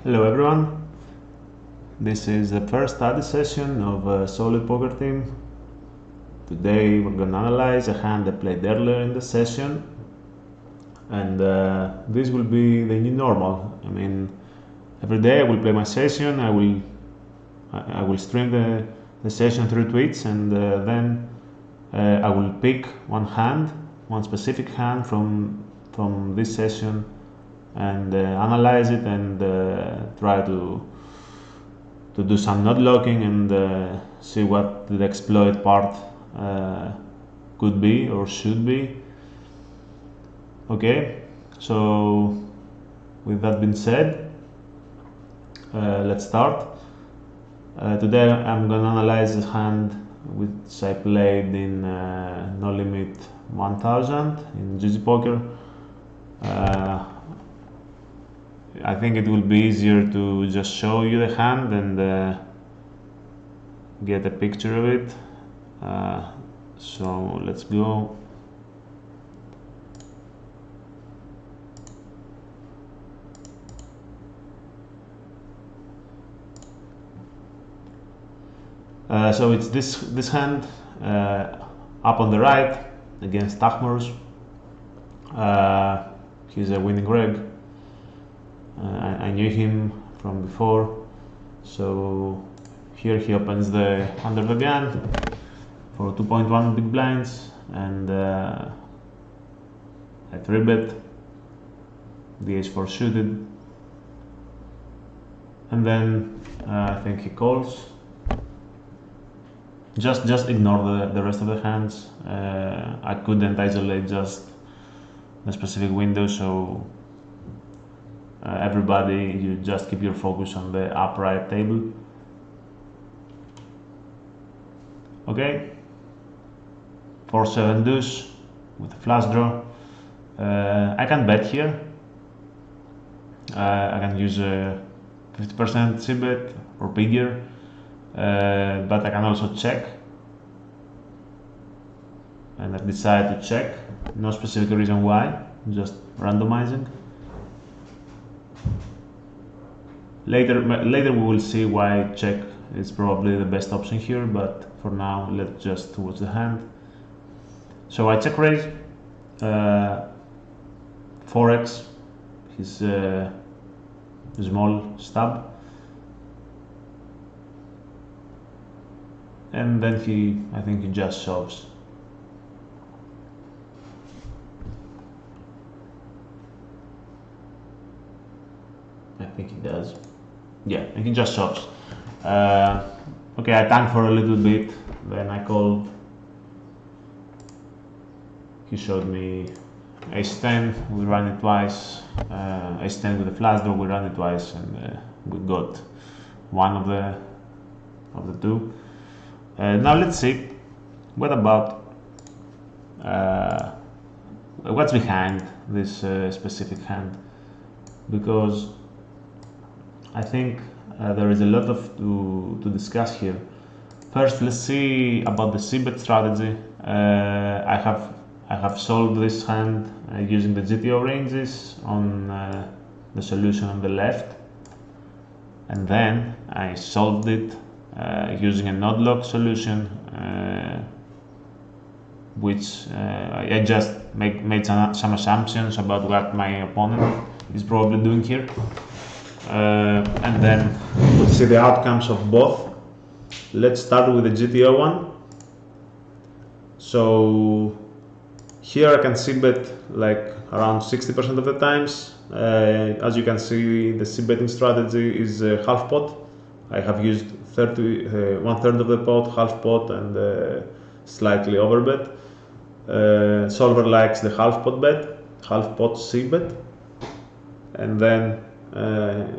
Hello everyone, this is the first study session of a solid poker team. Today we're gonna analyze a hand I played earlier in the session, and this will be the new normal. I mean, every day I will play my session, I will stream the session through Twitch, and then I will pick one specific hand from this session, and analyze it and try to do some node locking and see what the exploit part could be or should be. Okay, so with that being said, let's start. Today I'm gonna analyze a hand which I played in No Limit 1000 in GG Poker. I think it will be easier to just show you the hand and get a picture of it. So let's go. So it's this hand up on the right against Tachmurs. He's a winning reg. I knew him from before, so here he opens the under the gun for 2.1 big blinds, and I 3-bet, the ace-4 suited, and then I think he calls. Just ignore the rest of the hands. I couldn't isolate just the specific window, so everybody, you just keep your focus on the upright table. Okay, 4-7 deuce with a flush draw. I can bet here. I can use a 50% c-bet or bigger, but I can also check, and I decide to check. No specific reason why, just randomizing. Later we will see why check is probably the best option here, but for now let's just watch the hand. So I check raise, 4x, his small stub, and then I think he just shoves. I think he does. Yeah, and he just shoves. Okay, I tanked for a little bit, then I called. He showed me ace-10, we ran it twice. Ace-10 with a flush draw, we ran it twice, and we got one of the two. Now let's see, what about what's behind this specific hand, because I think there is a lot to discuss here. First, let's see about the c-bet strategy. I have solved this hand using the GTO ranges on the solution on the left, and then I solved it using a node lock solution, which I just made some assumptions about what my opponent is probably doing here. And then we'll see the outcomes of both. Let's start with the GTO one. So here I can c-bet like around 60% of the times. As you can see, the c-betting strategy is half pot. I have used 1/3 of the pot, half pot, and slightly overbet. Solver likes the half pot bet, half pot c-bet, and then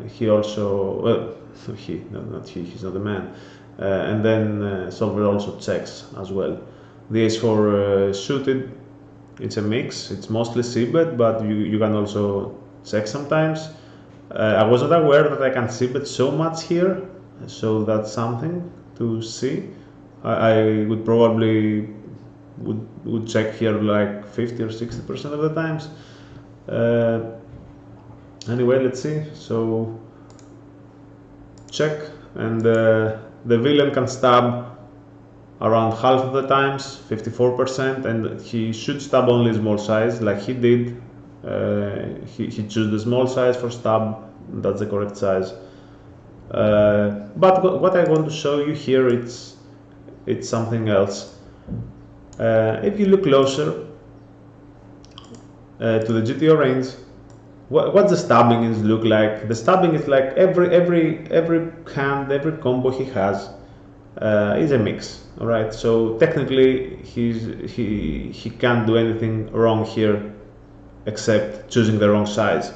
he also, well, he's not the man, and then solver also checks as well. The ace-4 suited, it's a mix, it's mostly c-bet, but you can also check sometimes. I wasn't aware that I can c-bet so much here, so that's something to see. I would probably would check here like 50 or 60% of the times. Anyway, let's see. So check, and the villain can stab around half of the times, 54%, and he should stab only small size, like he did. He chose the small size for stab, that's the correct size. But what I want to show you here, it's something else. If you look closer to the GTO range, what the stabbing is look like? The stabbing is like every hand, every combo he has is a mix. All right, so technically he can't do anything wrong here except choosing the wrong size.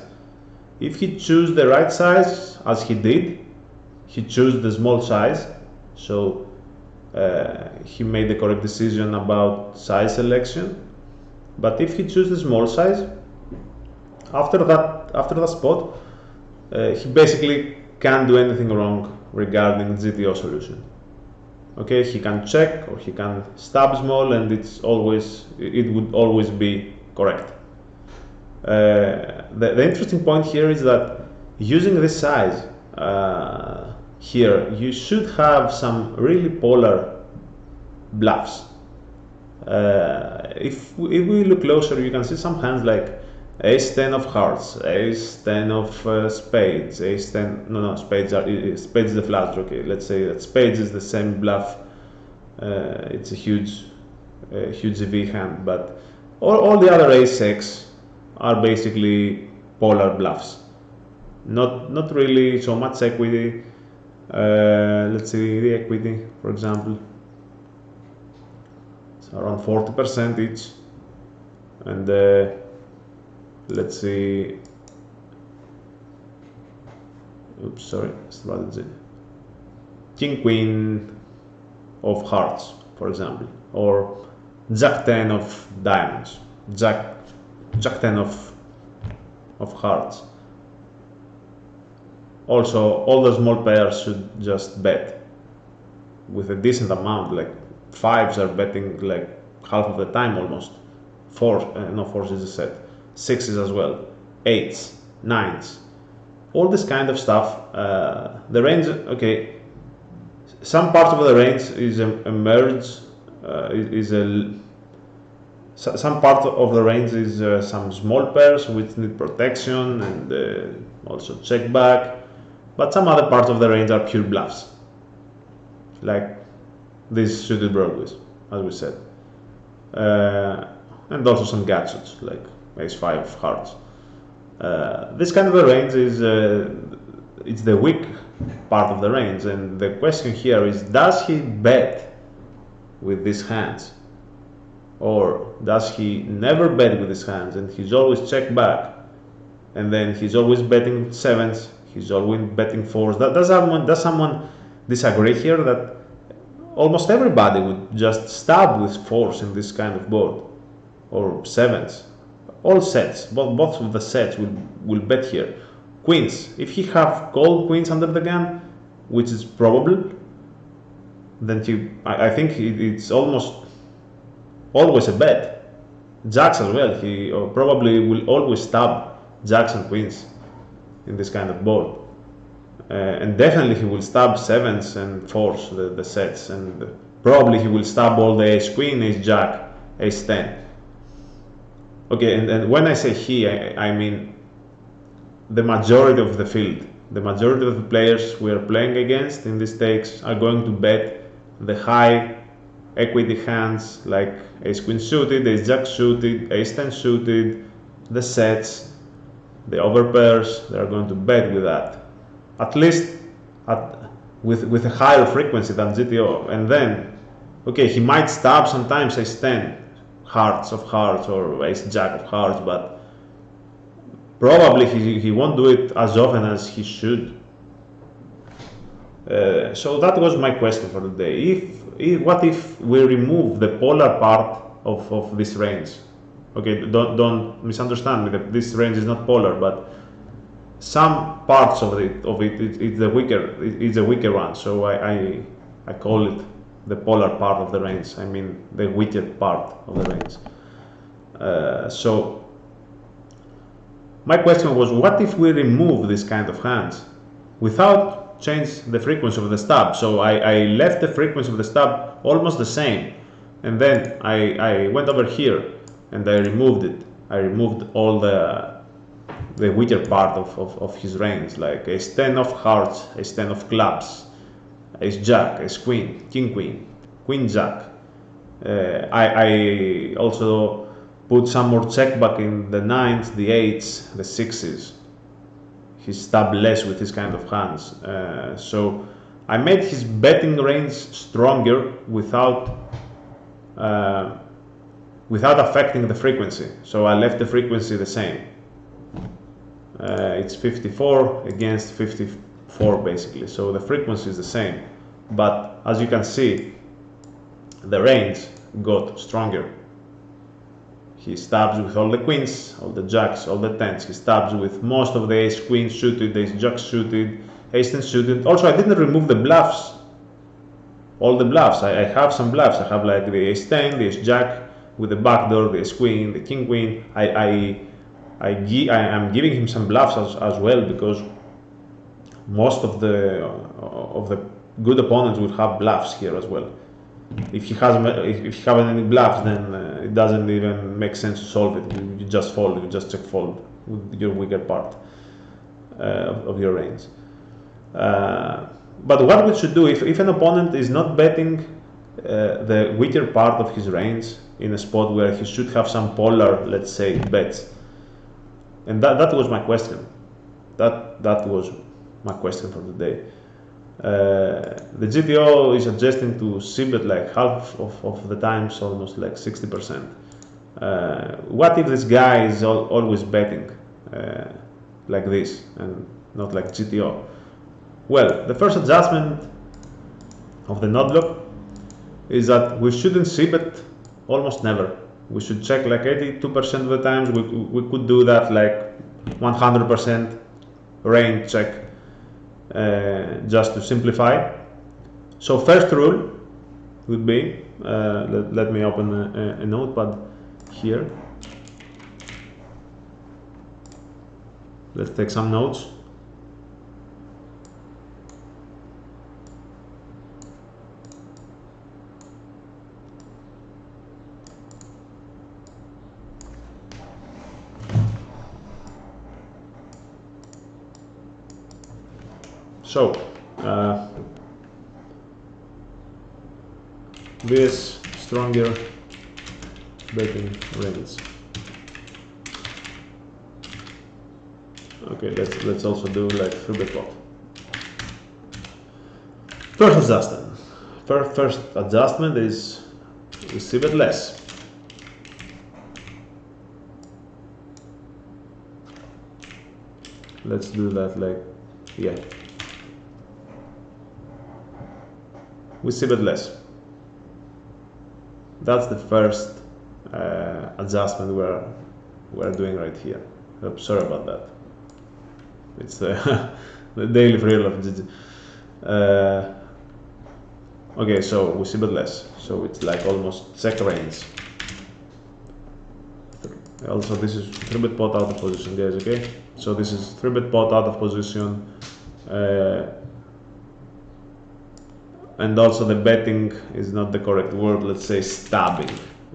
If he choose the right size, as he did, he chose the small size, so he made the correct decision about size selection. But if he chooses the small size, after that spot, he basically can't do anything wrong regarding GTO solution. Okay, he can check or he can stab small, and it would always be correct. The interesting point here is that using this size here, you should have some really polar bluffs. If we look closer, you can see some hands like Ace-10 of hearts, Ace-10 of spades, Ace-10, no, spades is the flush. Okay, let's say that spades is the same bluff. It's a huge EV hand, but all the other Ace-X are basically polar bluffs. Not really so much equity. Let's see the equity, for example. It's around 40% each, and let's see. Oops, sorry, strategy. King Queen of hearts, for example, or Jack 10 of diamonds, Jack 10 of hearts. Also, all the small pairs should just bet with a decent amount, like fives are betting like half of the time almost. Fours is a set. Sixes as well. Eights, nines, all this kind of stuff. The range, okay, some parts of the range is a merge, some part of the range is some small pairs which need protection and also check back, but some other parts of the range are pure bluffs, like these suited broadways, as we said, and also some gadgets like Ace-5 of hearts. This kind of a range is it's the weak part of the range, and the question here is, does he bet with these hands, or does he never bet with his hands and he's always check back, and then he's always betting sevens, he's always betting fours? Does someone disagree here that almost everybody would just stab with fours in this kind of board, or sevens? All sets, both of the sets will bet here. Queens, if he have cold queens under the gun, which is probable, then I think it's almost always a bet. Jacks as well, he probably will always stab jacks and queens in this kind of board, and definitely he will stab sevens and fours, the sets, and probably he will stab all the ace queen, ace jack, ace 10. Okay, and when I say he, I mean the majority of the field. The majority of the players we are playing against in these stakes are going to bet the high equity hands like ace queen suited, ace jack suited, ace 10 suited, the sets, the overpairs. They are going to bet with that, at least with a higher frequency than GTO. And then, okay, he might stab sometimes ace 10 hearts of hearts or ace jack of hearts, but probably he won't do it as often as he should. So that was my question for the day. What if we remove the polar part of this range? Okay, don't misunderstand me. This range is not polar, but some parts of it it's a weaker one. So I call it the polar part of the range. I mean the weaker part of the range. So my question was, what if we remove this kind of hands without change the frequency of the stub. So I left the frequency of the stub almost the same, and then I went over here and I removed it. I removed all the weaker part of his range, like ace 10 of hearts, ace 10 of clubs, ace jack, ace queen, king queen, queen jack. I also put some more check back in the nines, the eights, the sixes. He stabbed less with this kind of hands. So I made his betting range stronger without affecting the frequency. So I left the frequency the same. It's 54 against 54 basically. So the frequency is the same. But as you can see, the range got stronger. He stabs with all the queens, all the jacks, all the tens. He stabs with most of the ace queen suited, ace jack suited, ace ten suited. Also, I didn't remove the bluffs. All the bluffs. I have some bluffs. I have like the ace 10, the ace jack with the backdoor, the ace queen, the king queen. I am giving him some bluffs as well, because most of the good opponents would have bluffs here as well. If he haven't any bluffs, then it doesn't even make sense to solve it. You just fold. You just check fold with your weaker part of your range. But what we should do if an opponent is not betting the weaker part of his range in a spot where he should have some polar, let's say, bets, and that was my question. That was my question for today. The GTO is suggesting to c-bet like half of the times, almost like 60%. What if this guy is always betting like this and not like GTO? Well, the first adjustment of the node block is that we shouldn't c-bet almost never. We should check like 82% of the times. We could do that like 100% range check. Just to simplify. So first rule would be, let me open a notepad here. Let's take some notes. So, this stronger betting range. Okay, let's also do like 3-bet pot. First adjustment. First adjustment is c-bet less. Let's do that like, yeah. We c-bet less. That's the first adjustment we're doing right here. I'm sorry about that. It's the daily reel of GG. Okay, so we c-bet less. So it's like almost check range. Also, this is 3-bet pot out of position, guys. Okay, so this is 3-bet pot out of position. And also the betting is not the correct word, let's say stabbing,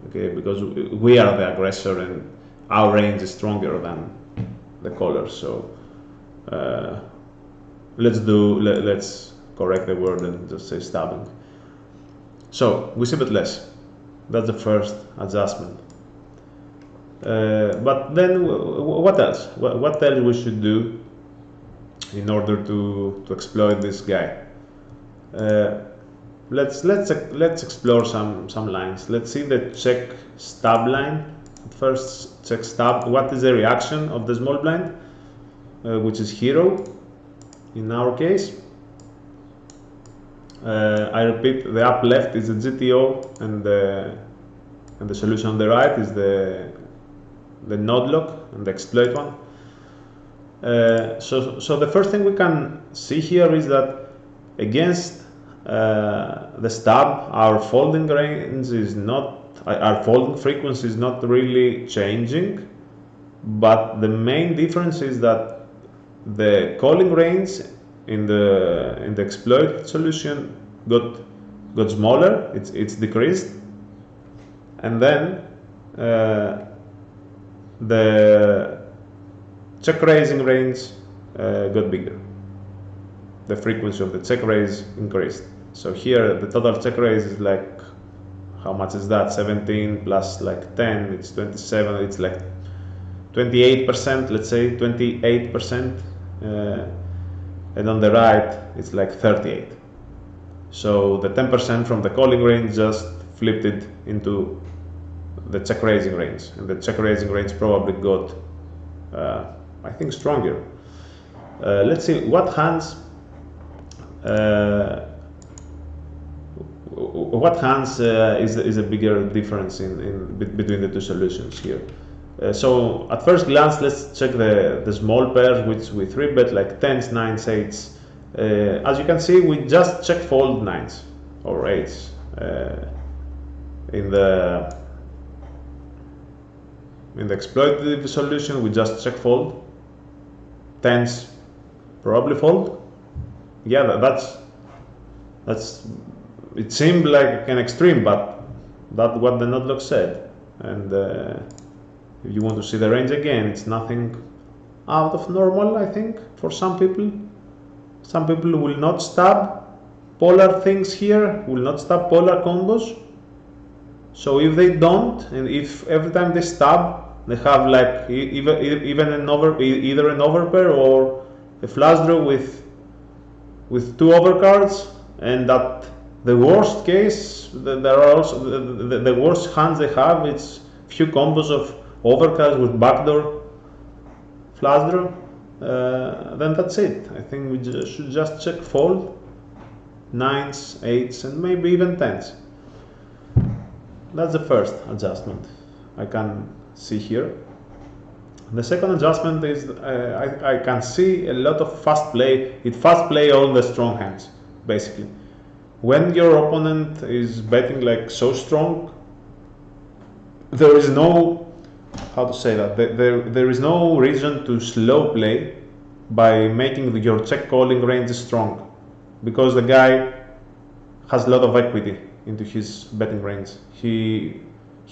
okay, because we are the aggressor and our range is stronger than the caller. So let's correct the word and just say stabbing. So we c-bet less. That's the first adjustment. But then what else? What else we should do in order to exploit this guy? Let's explore some lines. Let's see the check stab line. First, check stab. What is the reaction of the small blind, which is hero in our case? I repeat, the up left is the GTO, and the solution on the right is the node lock and the exploit one. So the first thing we can see here is that against the stab, our folding range is not, our folding frequency is not really changing, but the main difference is that the calling range in the exploit solution got smaller, it's decreased, and then the check raising range got bigger. The frequency of the check raise increased. So here the total check raise is like, how much is that? 17 plus like 10, it's 27, it's like 28%, let's say 28%, and on the right it's like 38. So the 10% from the calling range just flipped it into the check raising range, and the check raising range probably got I think stronger. Let's see what hands is a bigger difference in between the two solutions here. So at first glance, let's check the small pairs which we 3-bet, like 10s, 9s, 8s. As you can see, we just check fold 9s or 8s. In the exploitative solution, we just check fold. 10s probably fold. Yeah, that's it seemed like an extreme, but that's what the note log said. And if you want to see the range again, it's nothing out of normal, I think, for some people. Some people will not stab polar things here, will not stab polar combos. So if they don't, and if every time they stab, they have like even either an overpair or a flush draw with 2 overcards, and that the worst case, there are also the worst hands they have, it's few combos of overcards with backdoor flush draw. Then that's it. I think we should just check fold 9s, 8s, and maybe even 10s. That's the first adjustment I can see here. The second adjustment is I can see a lot of fast play. It fast play all the strong hands, basically. When your opponent is betting like so strong, there is no, how to say that, there is no reason to slow play by making your check calling range strong, because the guy has a lot of equity into his betting range. He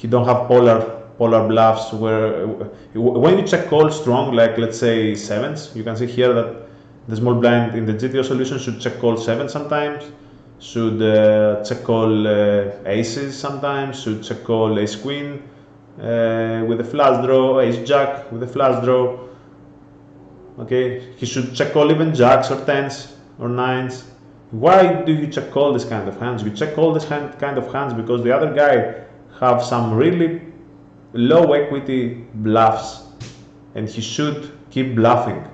don't have polar bluffs where when you check call strong, like let's say 7s, you can see here that the small blind in the GTO solution should check call 7 sometimes, should check call aces sometimes, should check call ace queen with a flush draw, ace jack with a flush draw. Okay, he should check call even jacks or 10s or 9s. Why do you check call this kind of hands? You check call this kind of hands because the other guy have some really low equity bluffs, and he should keep bluffing.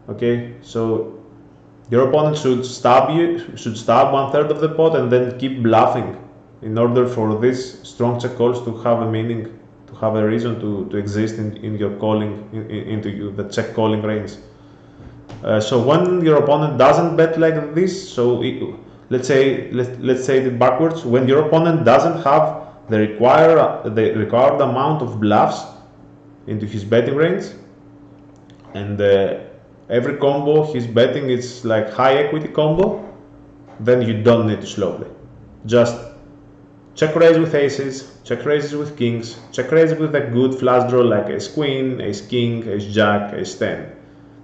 Okay, so your opponent should stab you, should stab 1/3 of the pot and then keep bluffing in order for these strong check calls to have a meaning, to have a reason to exist in your calling, into the check calling range. So when your opponent doesn't bet like this, so let's say it backwards, when your opponent doesn't have the required amount of bluffs into his betting range, and every combo he's betting it's like high equity combo, then you don't need to slow play. Just check raise with aces, check raises with kings, check raise with a good flush draw like ace queen, ace king, ace jack, ace 10.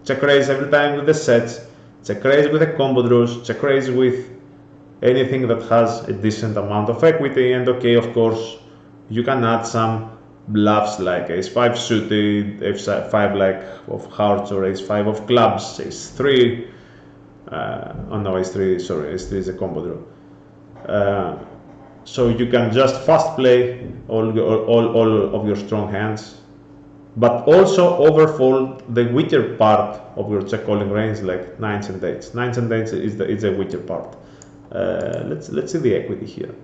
Check raise every time with the sets, check raise with the combo draws, check raise with anything that has a decent amount of equity, and okay, of course, you can add some bluffs like ace 5 suited, ace 5 like of hearts, or ace 5 of clubs, ace 3, oh no, ace 3, sorry, ace 3 is a combo draw. So you can just fast play all of your strong hands, but also overfold the weaker part of your check calling range, like 9s and 8s. 9s and 8s is the weaker part. Let's see the equity here.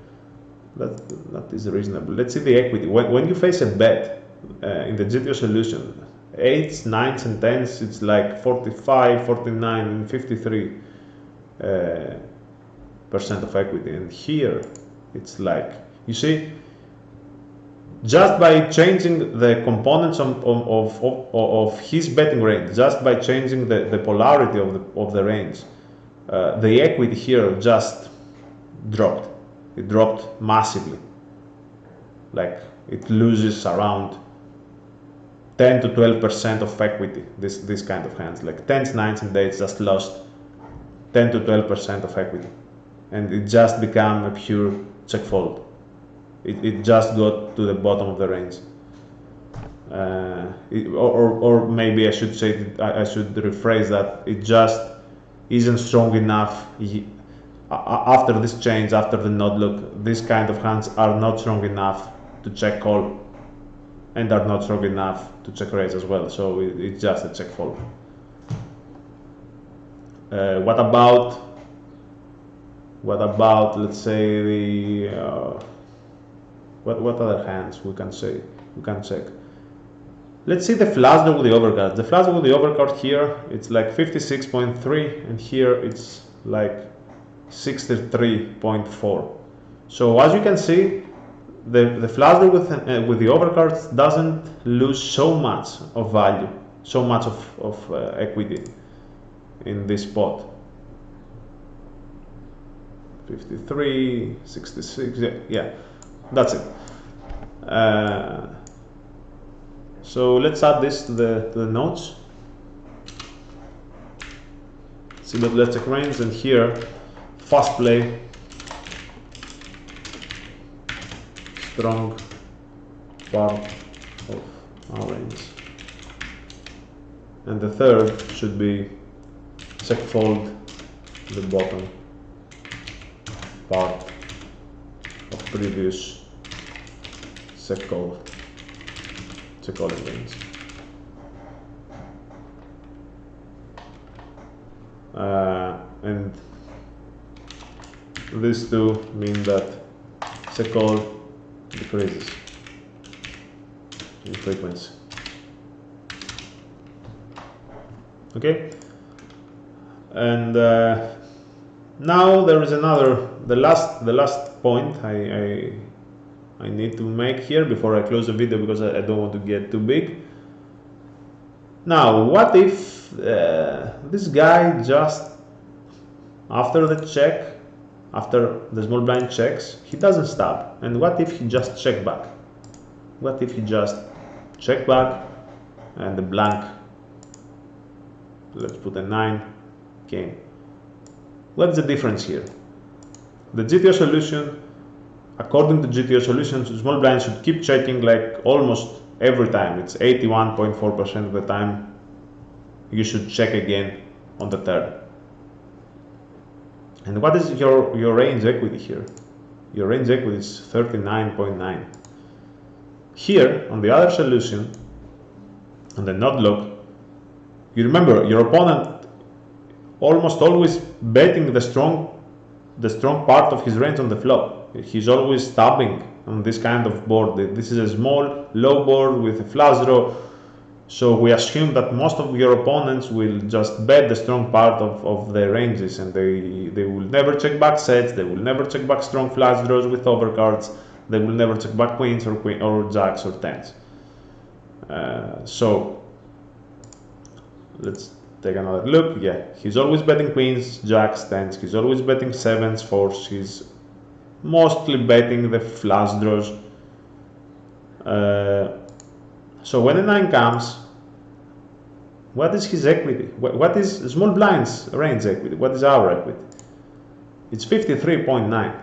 That is reasonable. Let's see the equity. When you face a bet in the GTO solution, 8s, 9s, and 10s, it's like 45, 49, and 53% of equity. And here, it's like, you see, just by changing the components of his betting range, just by changing the polarity of the range, the equity here just dropped. It dropped massively. Like it loses around 10 to 12% of equity. This kind of hands, like 10s, 9s, and 8s, just lost 10 to 12% of equity, and it just became a pure check fold. It just got to the bottom of the range. Or maybe I should say, I should rephrase that, it just isn't strong enough. After this change, after the node look, this kind of hands are not strong enough to check call, and are not strong enough to check raise as well. So it's just a check fold. What about let's say the what other hands we can check? Let's see the flush draw with the overcard. The flush draw with the overcard here, it's like 56.3, and here it's like 63.4. So as you can see, the flush draw with the overcards doesn't lose so much of value, so much of equity in this spot. 53, 66, yeah, that's it. So let's add this to the notes. See that let's check range, and here fast play, strong part of our range, and the third should be check fold the bottom part of previous check calling range. And these two mean that check call decreases in frequency. Okay, and now there is the last point I need to make here before I close the video, because I don't want to get too big. Now, what if this guy just after the check, after the small blind checks, he doesn't stop, and what if he just check back? What if he just check back and the blank, let's put a 9, came? What's the difference here? The GTO solution, according to GTO solutions, small blind should keep checking like almost every time. It's 81.4% of the time you should check again on the turn. And what is your range equity here? Your range equity is 39.9. Here, on the other solution, on the node lock, you remember your opponent almost always betting the strong part of his range on the flop. He's always stubbing on this kind of board. This is a small, low board with a flush draw. So we assume that most of your opponents will just bet the strong part of their ranges, and they will never check back sets, they will never check back strong flush draws with overcards, they will never check back queens or jacks or tens. So let's take another look. Yeah, he's always betting queens, jacks, tens, he's always betting sevens, fours, he's mostly betting the flush draws. So when a 9 comes, what is his equity? What is small blind's range equity? What is our equity? It's 53.9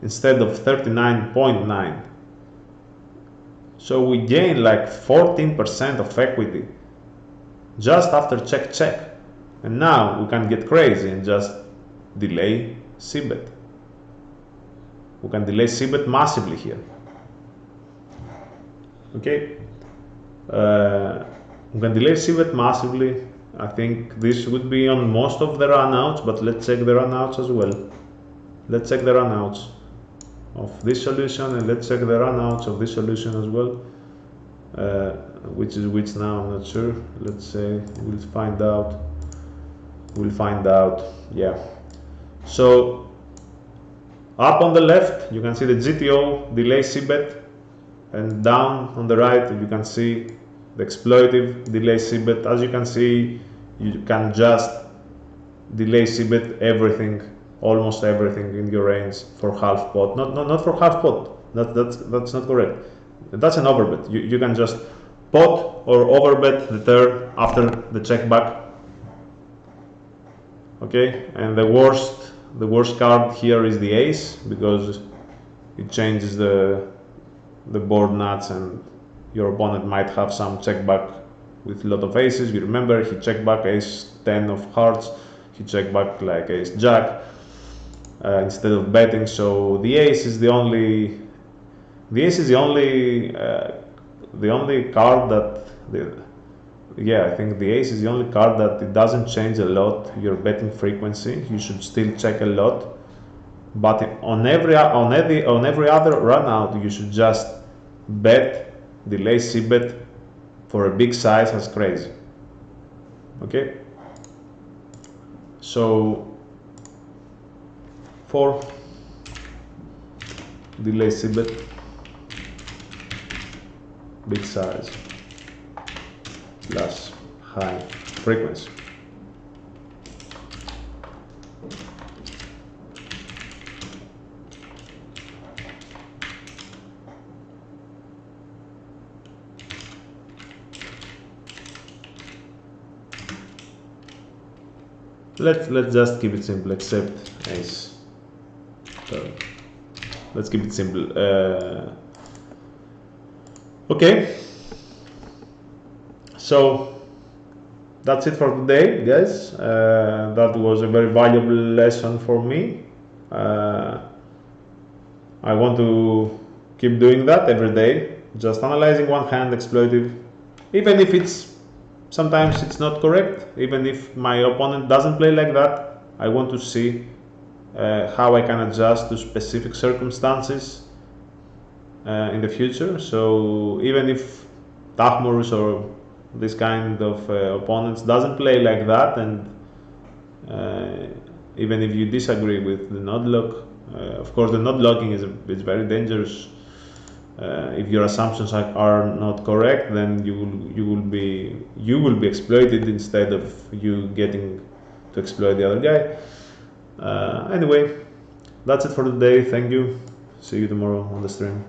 instead of 39.9. So we gain like 14% of equity just after check. And now we can get crazy and just delay c-bet. We can delay c-bet massively here. Okay, we can delay c-bet massively. I think this would be on most of the runouts, but let's check the runouts as well. Let's check the runouts of this solution, and let's check the runouts of this solution as well. Which is which now, I'm not sure. Let's say we'll find out. Yeah. So up on the left, you can see the GTO delay c-bet. And down on the right you can see the exploitive delay cbet. As you can see, you can just delay cbet everything, almost everything in your range for half pot. Not for half pot. That's not correct. That's an overbet. You can just pot or overbet the turn after the check back. Okay, and the worst card here is the ace, because it changes the board nuts, and your opponent might have some check back with a lot of aces. You remember, he checked back ace 10 of hearts, he checked back like ace jack instead of betting. So the ace is the only card that I think the ace is the only card that it doesn't change a lot your betting frequency. You should still check a lot, but on every other run out you should just bet, delay cbet for a big size as crazy. Okay, so for delay cbet big size plus high frequency. Let's just keep it simple, except ace. Let's keep it simple. Okay, so that's it for today, guys. That was a very valuable lesson for me. I want to keep doing that every day, just analyzing one hand exploitive, even if sometimes it's not correct, even if my opponent doesn't play like that. I want to see how I can adjust to specific circumstances in the future. So even if Tahmurs or this kind of opponents doesn't play like that, and even if you disagree with the node lock, of course the node locking is very dangerous. If your assumptions are not correct, then you will be exploited instead of you getting to exploit the other guy. Anyway, that's it for today. Thank you. See you tomorrow on the stream.